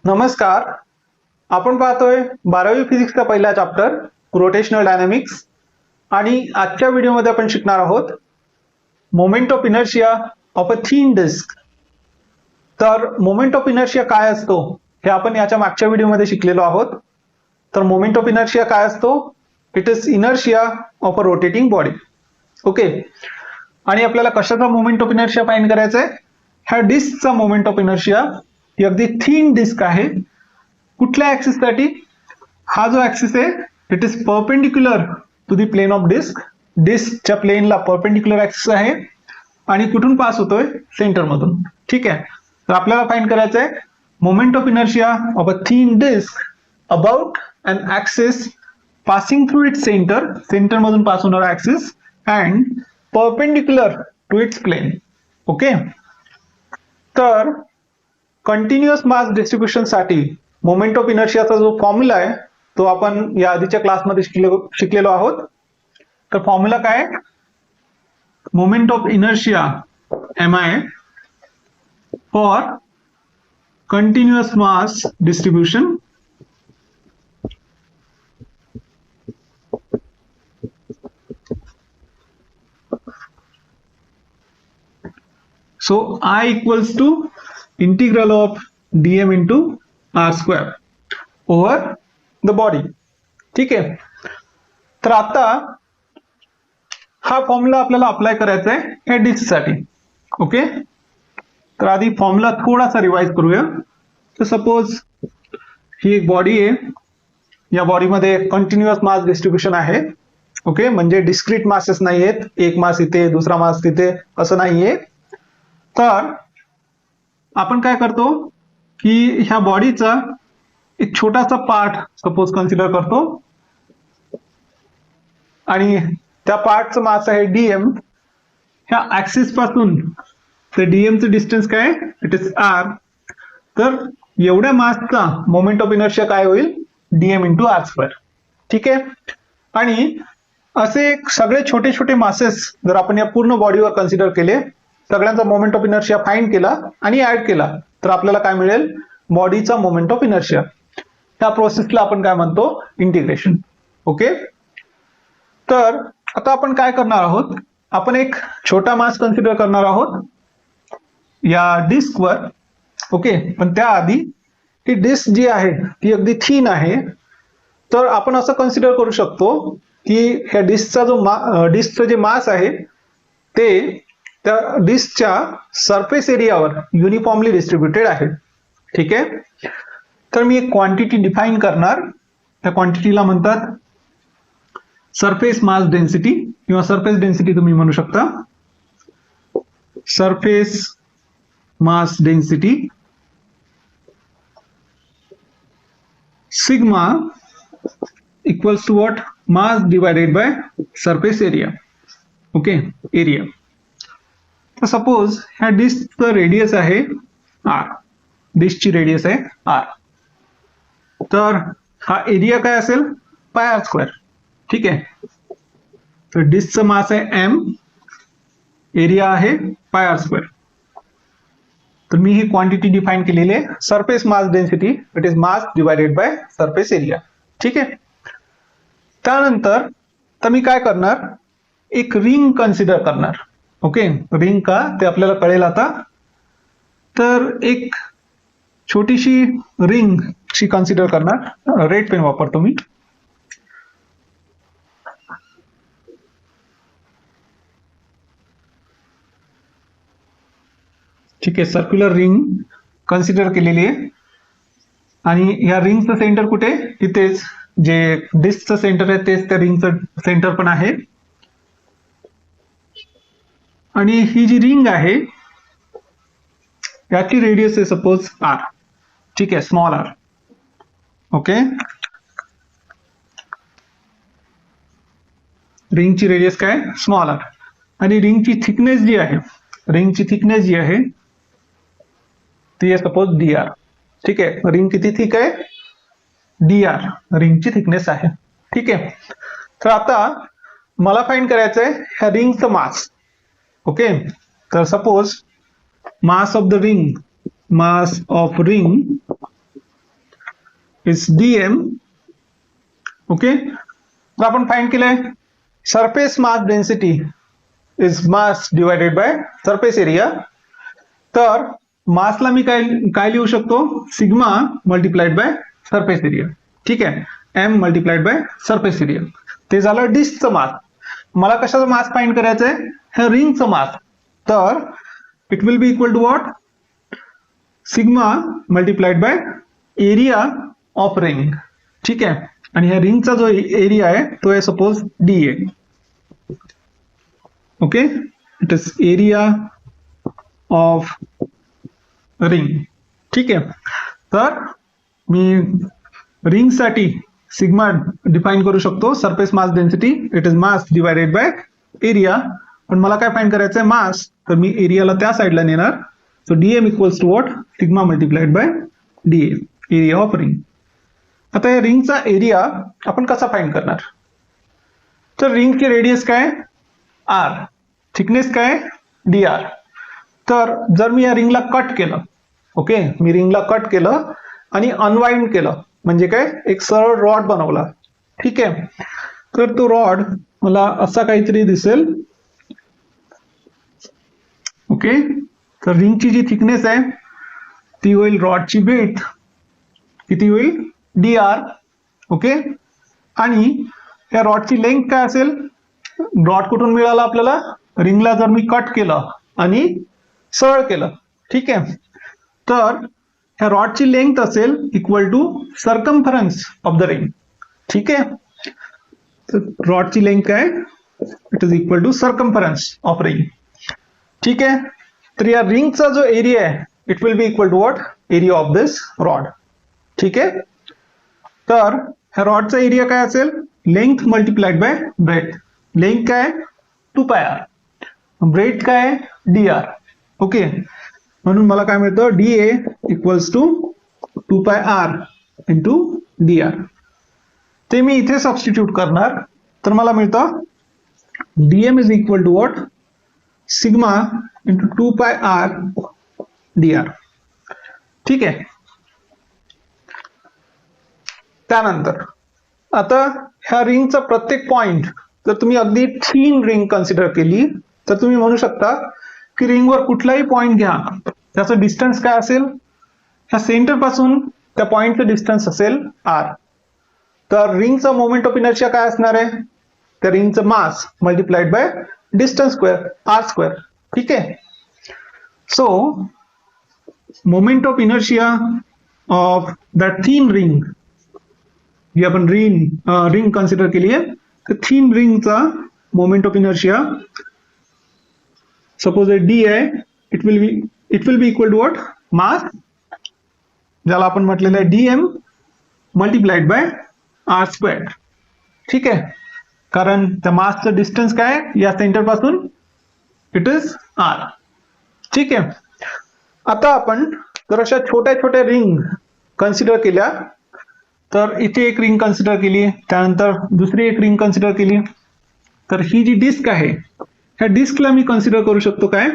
नमस्कार. आपण पाहतोय 12वी फिजिक्सचा पहिला चॅप्टर रोटेशनल डायनामिक्स आणि आजच्या व्हिडिओमध्ये आपण शिकणार आहोत moment of inertia of a thin disc. तर मोमेंट ऑफ इनर्शिया काय असतो हे आपण याच्या मागच्या व्हिडिओमध्ये शिकलेलो आहोत. तर मोमेंट ऑफ इनर्शिया काय असतो? It is inertia of a rotating body. Okay. आणि आपल्याला कशाचा मोमेंट ऑफ इनर्शिया फाइंड करायचा आहे? ह्या डिस्कचा मोमेंट ऑफ इनर्शिया. ही अगदी थिन डिस्क आहे. कुठल्या ऍक्सिस साठी? हा जो ऍक्सिस आहे it is perpendicular to the plane of disc. डिस्कच्या प्लेनला परपेंडिक्युलर ऍक्सिस आहे आणि कुठून पास होतोय? सेंटर मधून. ठीक आहे. तर आपल्याला फाइंड करायचं आहे moment of inertia of a thin disc about an axis passing through its centre. Centre मधून पास होणारा axis and perpendicular to its plane. Okay. तर कंटिन्युअस मास डिस्ट्रीब्युशन साठी मोमेंट ऑफ इनर्शियाचा जो फॉर्म्युला आहे तो आपण या आधीच्या क्लासमध्ये शिकलेलो आहोत. तर फॉर्म्युला काय? Moment of inertia MI for continuous mass distribution so I equals to integral of dm into r square over the body. ठीक आहे. तर आता हा फॉर्म्युला आपल्याला अप्लाय करायचा आहे या डिस्क साठी. ओके. तर आधी फॉर्म्युला थोडासा रिवाइज करूया. तर सपोज ही एक बॉडी आहे. या बॉडीमध्ये कंटिन्युअस मास डिस्ट्रीब्युशन आहे. ओके. म्हणजे डिस्क्रीट मासेस नाही आहेत. एक मास इथे दुसरा मास तिथे असं नाहीये. तर आपण काय करतो की ह्या बॉडीचा एक छोटासा पार्ट सपोज कन्सिडर करतो आणि त्या पार्टचं मास आहे dm. ह्या ऍक्सिस पासून ते dm चं डिस्टन्स काय? It is r. तर एवढ्या मासचा मोमेंट ऑफ इनर्शिया काय होईल? dm into r square. ठीक आहे. आणि असे सगळे छोटे छोटे मासेस जर आपण या पूर्ण बॉडीवर कन्सिडर केले, सगळ्यांचा मोमेंट ऑफ इनर्शिया फाइंड केला आणि ऍड केला तर आपल्याला काय मिळेल? बॉडीचा मोमेंट ऑफ इनर्शिया. त्या प्रोसेसला आपण काय म्हणतो? इंटिग्रेशन. ओके. तर आता आपण काय करणार आहोत? आपण एक छोटा मास कन्सिडर करणार आहोत या डिस्कवर. ओके. पण त्याआधी ही डिस्क जी आहे ती अगदी थिन आहे. तर आपण असं कन्सिडर करू शकतो की ह्या डिस्कचा जो डिस्कचं जे मास आहे ते त्या डिस्कच्या सरफेस एरियावर युनिफॉर्मली डिस्ट्रीब्युटेड आहे. ठीक आहे. तर मी एक क्वांटिटी डिफाइन करणार. त्या क्वांटिटीला म्हणतात सरफेस मास डेन्सिटी किंवा सरफेस डेन्सिटी तुम्ही म्हणू शकता. Surface mass density sigma equals to what? Mass divided by surface area. Okay. Area. तर सपोज ह्या डिस्कचं रेडियस आहे r. डिस्कची रेडियस आहे r. तर हा एरिया काय असेल? पाय आर स्क्वेअर. ठीक आहे. तर डिस्कचं मास आहे m, एरिया आहे पाय आर स्क्वेअर. तर मी ही क्वांटिटी डिफाइन केलेली आहे surface mass density. It is mass divided by surface area. ठीक आहे. त्यानंतर तर मी काय करणार? एक रिंग कन्सिडर करणार. ओके. रिंग का ते आपल्याला कळेल आता. तर एक छोटीशी रिंग ची कन्सिडर करणार. रेड पेन वापरतो मी. ठीक आहे. सर्क्युलर रिंग कन्सिडर केलेली आहे आणि या रिंगचं सेंटर कुठे? इथेच. जे डिस्कचं सेंटर आहे तेच त्या रिंगचं सेंटर पण आहे. आणि ही जी रिंग आहे याची रेडियस आहे सपोज r. ठीक आहे. Small r. ओके. रिंगची रेडियस काय? Small r. आणि रिंगची थिकनेस जी आहे ती आहे सपोज dr. ठीक आहे. रिंग किती थिक आहे? dr रिंगची थिकनेस आहे. ठीक आहे. तर आता मला फाइंड करायचं आहे ह्या रिंगचं मास. ओके. तर suppose mass of ring is dm. Okay, तर आपण फाइंड केलंय surface mass density is mass divided by surface area. तर मासला मी काय लिहू शकतो, sigma multiplied bye surface area. ठीक आहे, m multiplied by surface area. ते झालं डिस्कचं मास. मला कशाचं मास फाइंड करायचं आहे, हे रिंगचं मास. तर it will be equal to what, sigma multiplied by area of ring. ठीक आहे, आणि ह्या रिंगचा जो एरिया आहे तो आहे suppose dA. Okay, it is area of ring. ठीक आहे, तर मी रिंगसाठी सिग्मा डिफाइन करू शकतो, surface mass density it is mass divided by area. पण मला काय फाइंड करायचं आहे, मास, तर मी एरियाला त्या साईडला नेणार. So dm equals to what, sigma multiplied by dA, area of ring. आता या रिंगचा एरिया आपण कसा फाइंड करणार, तर रिंगची रेडियस काय r, थिकनेस काय dr. तर जर मी या रिंगला कट केलं, ओके, मी रिंगला कट केलं आणि अनवाइंड केलं, म्हणजे काय, एक सरळ रॉड बनवला. ठीक आहे, तर तो रॉड मला असा काहीतरी दिसेल. ओके, तर रिंगची जी थिकनेस आहे ती होईल रॉडची विड्थ, किती होईल dr. ओके, आणि या रॉडची लेंथ काय असेल, रॉड कुठून मिळाला आपल्याला, रिंगला जर मी कट केलं आणि सरळ केलं. ठीक आहे, तर ह्या रॉडची लेंथ असेल equal to circumference of the ring. ठीक आहे, तर रॉडची लेंथ काय, it is equal to circumference of ring. ठीक आहे, तर या रिंगचा जो एरिया आहे it will be equal to what, area of this rod. ठीक आहे, तर ह्या रॉडचा एरिया काय असेल, length multiplied by breadth. Length काय 2πr, ब्रेथ काय dr. ओके, म्हणून मला काय मिळतं, dA equals to 2πr into dr. ते मी इथे सबस्टिट्यूट करणार, तर मला मिळतं dm is equal to what, sigma into 2πr dr. ठीक आहे, त्यानंतर आता ह्या रिंगचा प्रत्येक पॉइंट जर तुम्ही अगदी थिन रिंग कन्सिडर केली तर तुम्ही म्हणू शकता की रिंगवर कुठलाही पॉइंट घ्या, त्याचं डिस्टन्स काय असेल, ह्या सेंटर पासून त्या पॉइंटचं डिस्टन्स असेल r. तर रिंगचा मोमेंट ऑफ इनर्शिया काय असणार आहे, त्या रिंगचं mass multiplied by distance square r square. ठीक आहे, so moment of inertia of that thin ring, जी आपण रिंग कन्सिडर केली आहे, तर थिन रिंगचा moment of inertia suppose D आहे, it will be equal to what, mass, ज्याला आपण म्हटलेलं आहे dm multiplied by r square. ठीक आहे, कारण त्या मासचं डिस्टन्स काय या सेंटर पासून, इट इज r. ठीक आहे, आता आपण जर अशा छोट्या छोट्या रिंग कन्सिडर केल्या, तर इथे एक रिंग कन्सिडर केली, त्यानंतर दुसरी एक रिंग कन्सिडर केली, तर ही जी डिस्क आहे ह्या डिस्कला मी कन्सिडर करू शकतो काय,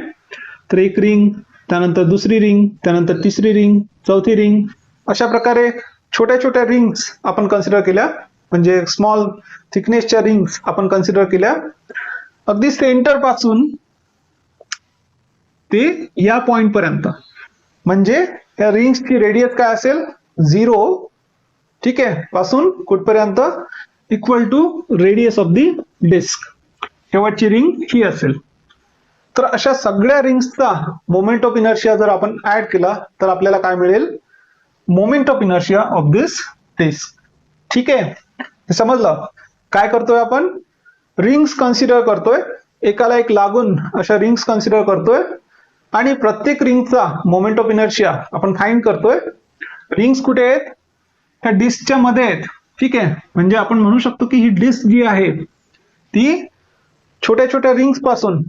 तर एक रिंग, त्यानंतर दुसरी रिंग, त्यानंतर तिसरी रिंग, चौथी रिंग, अशा प्रकारे छोट्या छोट्या रिंग्स आपण कन्सिडर केल्या, म्हणजे स्मॉल थिकनेसच्या रिंग्स आपण कन्सिडर केल्या, अगदी सेंटर पासून ते या पॉइंट पर्यंत. म्हणजे या रिंग्सची रेडियस काय असेल, 0, ठीक आहे, पासून कुठपर्यंत, equal to radius of the disc. शेवटची रिंग ही असेल. तर अशा सगळ्या रिंग्सचा मोमेंट ऑफ इनर्शिया जर आपण ऍड केला तर आपल्याला काय मिळेल, moment of inertia of this disc. ठीक आहे, हे समजलं. काय करतोय आपण, रिंग्स कन्सिडर करतोय, एकाला एक लागून अशा रिंग्स कन्सिडर करतोय आणि प्रत्येक रिंगचा मोमेंट ऑफ इनर्शिया आपण फाइंड करतोय. रिंग्स कुठे आहेत, ह्या डिस्कच्या मध्ये आहेत. ठीक आहे, म्हणजे आपण म्हणू शकतो की ही डिस्क जी आहे ती छोट्या छोट्या रिंग्स पासून,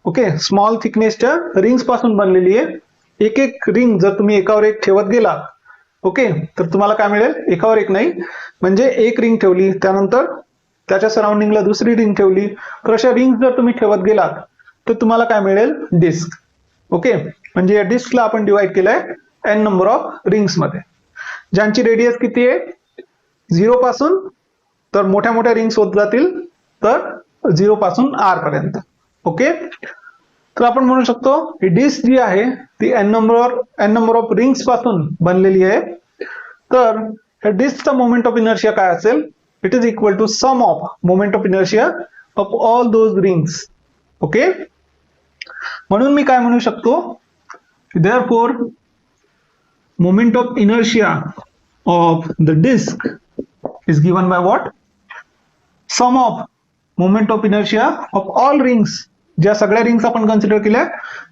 ओके, स्मॉल थिकनेसच्या रिंग्स पासून बनलेली आहे. एक एक रिंग जर तुम्ही एकावर एक ठेवत गेला, ओके, तर तुम्हाला काय मिळेल, एकावर एक नाही, म्हणजे एक रिंग ठेवली, त्यानंतर त्याच्या सराउंडिंगला दुसरी रिंग ठेवली, तर अशा रिंग जर तुम्ही ठेवत गेलात तर तुम्हाला काय मिळेल, डिस्क. ओके, म्हणजे या डिस्कला आपण डिवाइड केलंय n नंबर ऑफ रिंग्स मध्ये, ज्यांची रेडियस किती आहे, 0 पासून तर मोठ्या मोठ्या रिंग्स होत जातील तर 0 पासून r पर्यंत. ओके, तर आपण म्हणू शकतो ही डिस्क जी आहे ती n नंबर ऑफ रिंग्स पासून बनलेली आहे. तर ह्या डिस्कचा मोमेंट ऑफ इनर्शिया काय असेल? It is equal to sum of moment of inertia of all those rings. Okay, म्हणून मी काय म्हणू शकतो, therefore moment of inertia of the disk is given by what? Sum of moment of inertia of all rings. ज्या सगळ्या rings आपण consider केल्या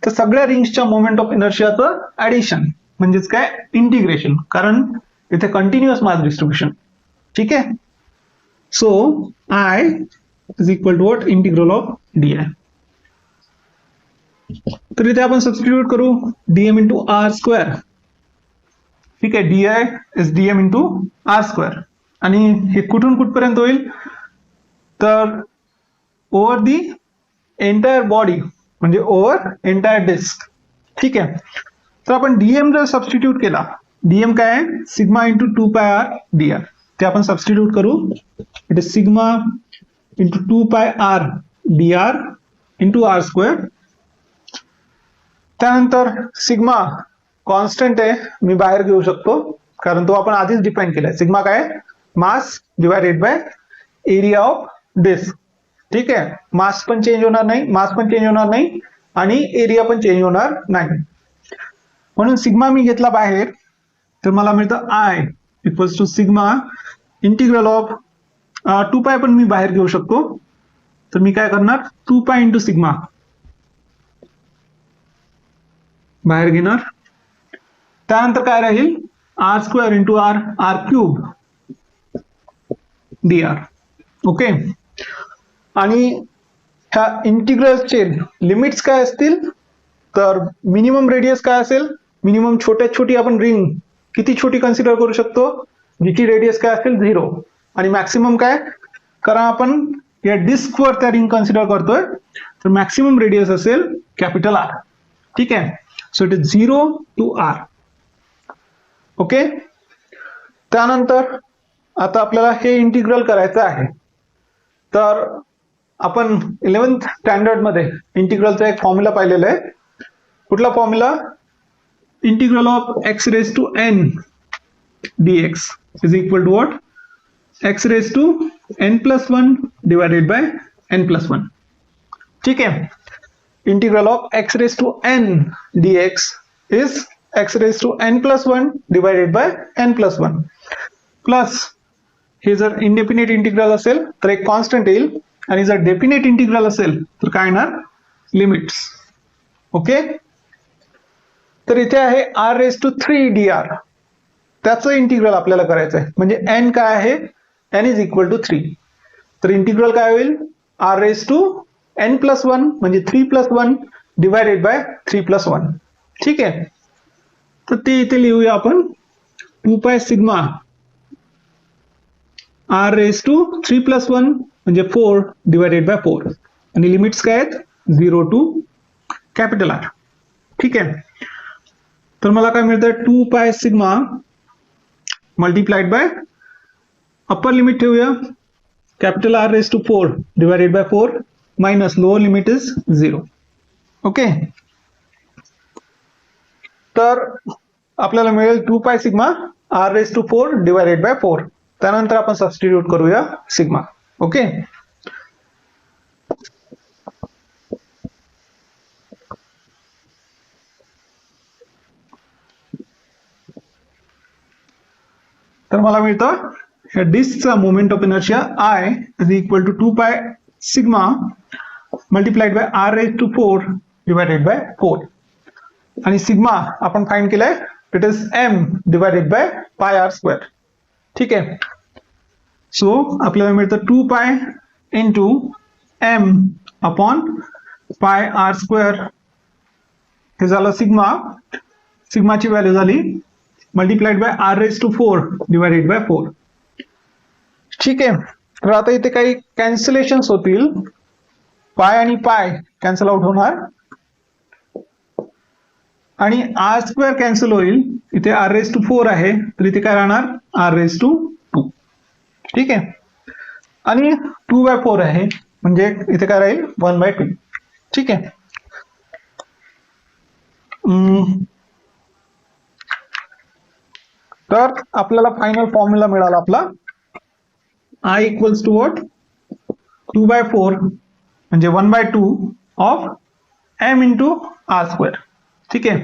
तर सगळ्या रिंग्सच्या मोमेंट ऑफ इनर्शियाचं ऍडिशन म्हणजेच काय, इंटिग्रेशन, कारण इथे कंटिन्युअस मास डिस्ट्रीब्युशन. ठीक आहे, so I is equal to what? Integral of di. तर इथे आपण सबस्टिट्यूट करू dm इंटू आर स्क्वेअर. ठीक आहे, di is dm into r square. आणि हे कुठून कुठपर्यंत होईल? तर ओव्हर दी एंटायर बॉडी म्हणजे ओव्हर एंटायर डिस्क. ठीक आहे, तर आपण dm जर सबस्टिट्यूट केला, dm काय आहे? Sigma into 2 pi r dr. ते आपण सबस्टिट्यूट करू. It is sigma into 2 pi r dr into r square. त्यानंतर सिग्मा कॉन्स्टंट आहे, मी बाहेर घेऊ शकतो कारण तो आपण आधीच डिफाइन केलाय. सिग्मा काय? Mass divided by area of disc. ठीक आहे, मास पण चेंज होणार नाही आणि एरिया पण चेंज होणार नाही. म्हणून सिग्मा मी घेतला बाहेर तर मला मिळतं I equals to sigma integral of 2 pi पण मी बाहेर घेऊ शकतो. तर मी काय करणार, 2 पाय इंटू सिग्मा बाहेर घेणार. त्यानंतर काय राहील? R square into r cube dr. Okay, आणि ह्या इंटिग्रलचे लिमिट्स काय असतील? तर मिनिमम रेडियस काय असेल? मिनिमम छोट्यात छोटी आपण रिंग किती छोटी कन्सिडर करू शकतो? जिची रेडियस काय असेल? 0. आणि मॅक्सिमम काय? कारण आपण या डिस्कवर त्या रिंग कन्सिडर करतोय तर मॅक्सिमम रेडियस असेल कॅपिटल R. ठीक आहे, so it is 0 to R. Okay, त्यानंतर आता आपल्याला हे इंटिग्रल करायचं आहे. तर आपण 11th स्टँडर्ड मध्ये इंटिग्रलचा एक फॉर्म्युला पाहिलेला आहे. कुठला formula? Integral of x raise to n dx is equal to what? x raise to n plus 1 divided by n plus 1. ठीक आहे, integral of x raise to n dx is x raise to n plus 1 divided by n plus 1. Plus हे जर indefinite integral असेल तर एक constant येईल, आणि जर डेफिनेट इंटिग्रल असेल तर काय येणार? लिमिट्स. ओके, तर इथे आहे r रेज टू 3 dr. त्याचं इंटिग्रल आपल्याला करायचं आहे. म्हणजे n काय आहे? n is equal to 3. तर इंटिग्रल काय होईल? r raise to n plus 1 म्हणजे 3 प्लस 1 डिवायडेड बाय 3 प्लस 1. ठीक आहे, तर ते इथे लिहूया आपण 2 pi sigma r raise to 3 plus 1 म्हणजे 4 डिवायडेड बाय 4. आणि लिमिट्स काय आहेत? 0 टू कॅपिटल R. ठीक आहे, तर मला काय मिळतं? 2 pi sigma multiplied by upper limit ठेवूया capital R raise to 4 divided by 4 minus lower limit is 0. Okay, तर आपल्याला मिळेल 2 pi sigma r raise to 4 divided by 4. त्यानंतर आपण सबस्टिट्यूट करूया सिग्मा. ओके, तर मला मिळतं या डिस्कचा moment of inertia I is equal to 2 pi sigma multiplied by r raise to 4 divided by 4. आणि सिग्मा आपण फाइंड केलाय, it is m divided by pi r square. ठीक आहे, सो आपल्याला मिळतं 2 pi into m upon pi r square. हे झालं sigma. सिग्माची व्हॅल्यू झाली multiplied by r raise to 4 divided by 4. ठीक आहे, तर आता इथे काही कॅन्सलेशन्स होतील. पाय आणि पाय कॅन्सल आउट होणार आणि r स्क्वेअर कॅन्सल होईल. इथे r रेज टू 4 आहे तर इथे काय राहणार? r raise to 2. ठीक आहे. आणि 2/4 आहे म्हणजे इथे काय राहील 1/2. ठीक आहे. तर आपल्याला फायनल फॉर्म्युला मिळाला आपला I इक्वल्स टू वॉट 2/4 म्हणजे 1/2 of m into r square. ठीक आहे.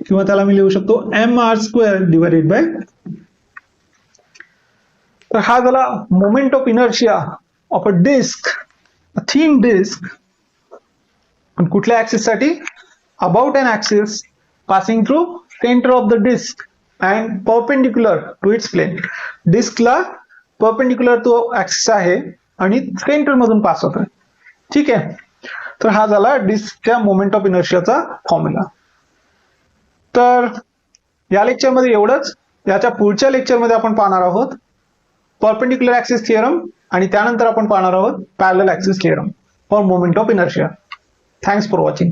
किंवा त्याला मी लिहू शकतो mr² डिवायडेड बाय. तर हा झाला moment of inertia of a disc, a thin disc, पण कुठल्या ऍक्सिस साठी? About an axis passing through centre of the disc and perpendicular to its plane. डिस्कला परपेंडिक्युलर तो ऍक्सिस आहे आणि सेंटर मधून पास होतोय. ठीक आहे. तर हा झाला डिस्कच्या मोमेंट ऑफ इनर्शियाचा फॉर्म्युला. तर या लेक्चरमध्ये एवढंच. याच्या पुढच्या लेक्चरमध्ये आपण पाहणार आहोत परपेंडिक्युलर ऍक्सिस थिअरम आणि त्यानंतर आपण पाहणार आहोत parallel axis theorem for moment of inertia. Thanks for watching.